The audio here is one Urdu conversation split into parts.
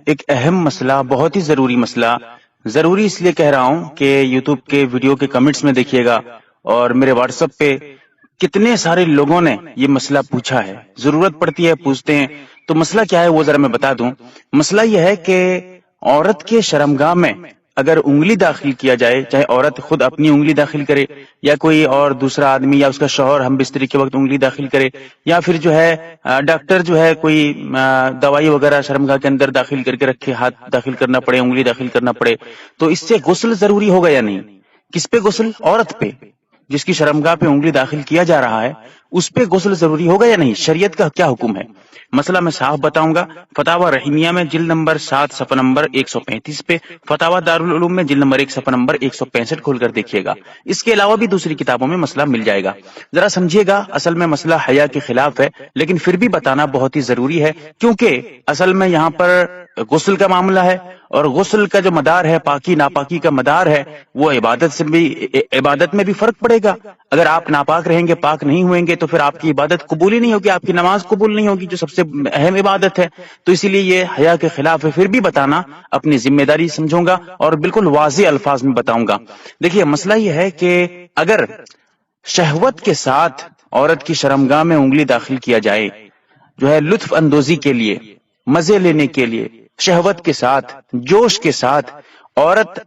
ایک اہم مسئلہ، بہت ہی ضروری مسئلہ، ضروری اس لیے کہہ رہا ہوں کہ یوٹیوب کے ویڈیو کے کمنٹس میں دیکھیے گا اور میرے واٹس ایپ پہ کتنے سارے لوگوں نے یہ مسئلہ پوچھا ہے، ضرورت پڑتی ہے پوچھتے ہیں۔ تو مسئلہ کیا ہے وہ ذرا میں بتا دوں۔ مسئلہ یہ ہے کہ عورت کے شرمگاہ میں اگر انگلی داخل کیا جائے، چاہے عورت خود اپنی انگلی داخل کرے یا کوئی اور دوسرا آدمی یا اس کا شوہر ہم بستری کے وقت انگلی داخل کرے، یا پھر جو ہے ڈاکٹر جو ہے کوئی دوائی وغیرہ شرمگاہ کے اندر داخل کر کے رکھے، ہاتھ داخل کرنا پڑے، انگلی داخل کرنا پڑے، تو اس سے غسل ضروری ہوگا یا نہیں؟ کس پہ غسل؟ عورت پہ، جس کی شرمگاہ پہ انگلی داخل کیا جا رہا ہے اس پہ غسل ضروری ہوگا یا نہیں؟ شریعت کا کیا حکم ہے؟ مسئلہ میں صاف بتاؤں گا۔ فتاوی رحیمیہ میں جلد نمبر 7 صفحہ نمبر 135 پہ، فتاوی دارالعلوم میں جلد نمبر 1 صفحہ نمبر 165 کھول کر دیکھیے گا۔ اس کے علاوہ بھی دوسری کتابوں میں مسئلہ مل جائے گا۔ ذرا سمجھیے گا، اصل میں مسئلہ حیا کے خلاف ہے، لیکن پھر بھی بتانا بہت ہی ضروری ہے، کیونکہ اصل میں یہاں پر غسل کا معاملہ ہے، اور غسل کا جو مدار ہے، پاکی ناپاکی کا مدار ہے، وہ عبادت میں بھی فرق پڑے گا۔ اگر آپ ناپاک رہیں گے، پاک نہیں ہوئیں گے، تو پھر آپ کی عبادت قبول ہی نہیں ہوگی، آپ کی نماز قبول نہیں ہوگی، جو سب سے اہم عبادت ہے۔ تو اسی لیے یہ حیا کے خلاف ہے، پھر بھی بتانا اپنی ذمہ داری سمجھوں گا اور بالکل واضح الفاظ میں بتاؤں گا۔ دیکھیے مسئلہ یہ ہے کہ اگر شہوت کے ساتھ عورت کی شرمگاہ میں انگلی داخل کیا جائے، جو ہے لطف اندوزی کے لیے، مزے لینے کے لیے، شہوت کے ساتھ، جوش کے ساتھ عورت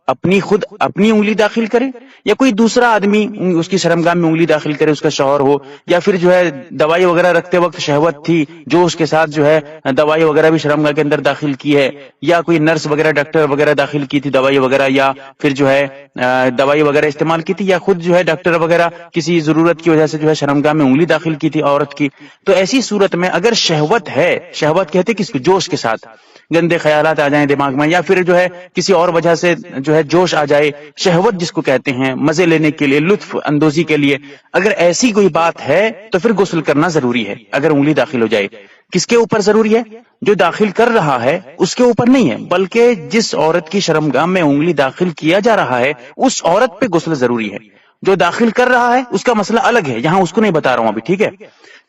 خود اپنی انگلی داخل کرے، یا کوئی دوسرا آدمی اس کی شرمگاہ میں انگلی داخل کرے، اس کا شوہر ہو، یا پھر جو ہے دوائی وغیرہ رکھتے وقت شہوت تھی، جوش کے ساتھ جو ہے دوائی وغیرہ بھی شرمگاہ کے اندر داخل کی ہے، یا کوئی نرس وغیرہ ڈاکٹر وغیرہ داخل کی تھی دوائی وغیرہ، یا پھر جو ہے دوائی وغیرہ استعمال کی تھی، یا خود جو ہے ڈاکٹر وغیرہ کسی ضرورت کی وجہ سے جو ہے شرمگاہ میں انگلی داخل کی تھی عورت کی، تو ایسی صورت میں اگر شہوت ہے، شہوت کہتے کس کو؟ جوش کے ساتھ، گندے خیالات آ جائیں دماغ میں، یا پھر جو ہے کسی اور وجہ سے جو ہے جوش آ جائے، شہوت جس کو کہتے ہیں، مزے لینے کے لیے، لطف اندوزی کے لیے، اگر ایسی کوئی بات ہے تو پھر غسل کرنا ضروری ہے اگر انگلی داخل ہو جائے۔ کس کے اوپر ضروری ہے؟ جو داخل کر رہا ہے اس کے اوپر نہیں ہے، بلکہ جس عورت کی شرمگاہ میں انگلی داخل کیا جا رہا ہے اس عورت پہ غسل ضروری ہے۔ جو داخل کر رہا ہے اس کا مسئلہ الگ ہے، یہاں اس کو نہیں بتا رہا ہوں ابھی، ٹھیک ہے؟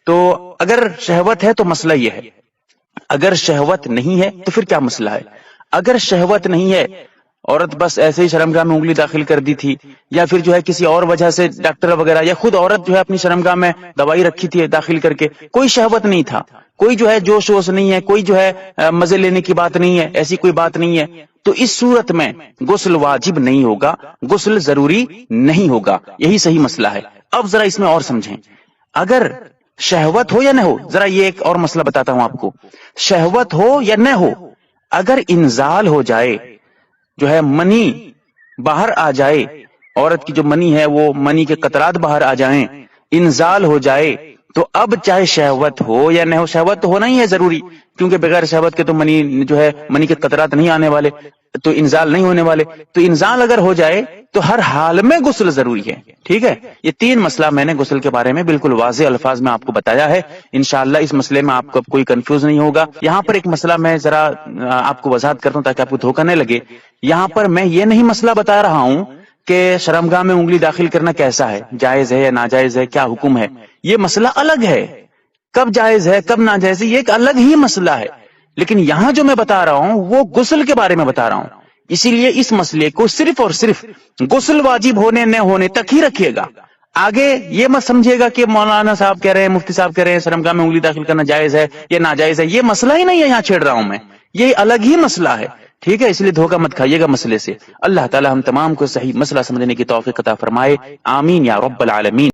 تو اگر شہوت ہے تو مسئلہ یہ ہے، اگر شہوت نہیں ہے تو پھر کیا مسئلہ ہے؟ اگر شہوت نہیں ہے، عورت بس ایسے ہی شرمگاہ میں انگلی داخل کر دی تھی، یا پھر جو ہے کسی اور وجہ سے ڈاکٹر وغیرہ، یا خود عورت جو ہے اپنی شرمگاہ میں دوائی رکھی تھی داخل کر کے، کوئی شہوت نہیں تھا، کوئی جو ہے جوش ووش نہیں ہے، کوئی جو ہے مزے لینے کی بات نہیں ہے، ایسی کوئی بات نہیں ہے، تو اس صورت میں غسل واجب نہیں ہوگا، غسل ضروری نہیں ہوگا۔ یہی صحیح مسئلہ ہے۔ اب ذرا اس میں اور سمجھیں، اگر شہوت ہو یا نہ ہو، ذرا یہ ایک اور مسئلہ بتاتا ہوں آپ کو، شہوت ہو یا نہ ہو، اگر انزال ہو جائے، جو ہے منی باہر آ جائے، عورت کی جو منی ہے وہ منی کے قطرات باہر آ جائیں، انزال ہو جائے، تو اب چاہے شہوت ہو یا نہ ہو، شہوت تو ہونا ہی ہے ضروری، کیونکہ بغیر شہوت کے تو منی جو ہے منی کے قطرات نہیں آنے والے، تو انزال نہیں ہونے والے، تو انزال اگر ہو جائے تو ہر حال میں غسل ضروری ہے، ٹھیک ہے؟ یہ 3 مسئلہ میں نے غسل کے بارے میں بالکل واضح الفاظ میں آپ کو بتایا ہے، انشاءاللہ اس مسئلے میں آپ کو اب کوئی کنفیوز نہیں ہوگا۔ یہاں پر ایک مسئلہ میں ذرا آپ کو وضاحت کرتا ہوں تاکہ آپ کو دھوکہ نہ لگے، یہاں پر میں یہ نہیں مسئلہ بتا رہا ہوں کہ شرمگاہ میں انگلی داخل کرنا کیسا ہے، جائز ہے یا ناجائز ہے، کیا حکم ہے، یہ مسئلہ الگ ہے، کب جائز ہے کب ناجائز ہے یہ ایک الگ ہی مسئلہ ہے، لیکن یہاں جو میں بتا رہا ہوں وہ غسل کے بارے میں بتا رہا ہوں، اسی لیے اس مسئلے کو صرف اور صرف غسل واجب ہونے نہ ہونے تک ہی رکھیے گا۔ آگے یہ مت سمجھے گا کہ مولانا صاحب کہہ رہے ہیں، مفتی صاحب کہہ رہے ہیں شرمگاہ میں انگلی داخل کرنا جائز ہے یا ناجائز ہے، یہ مسئلہ ہی نہیں ہے یہاں چھیڑ رہا ہوں میں، یہ الگ ہی مسئلہ ہے، ٹھیک ہے؟ اس لیے دھوکہ مت کھائیے گا مسئلے سے۔ اللہ تعالی ہم تمام کو صحیح مسئلہ سمجھنے کی توفیق عطا فرمائے، آمین یا رب العالمین۔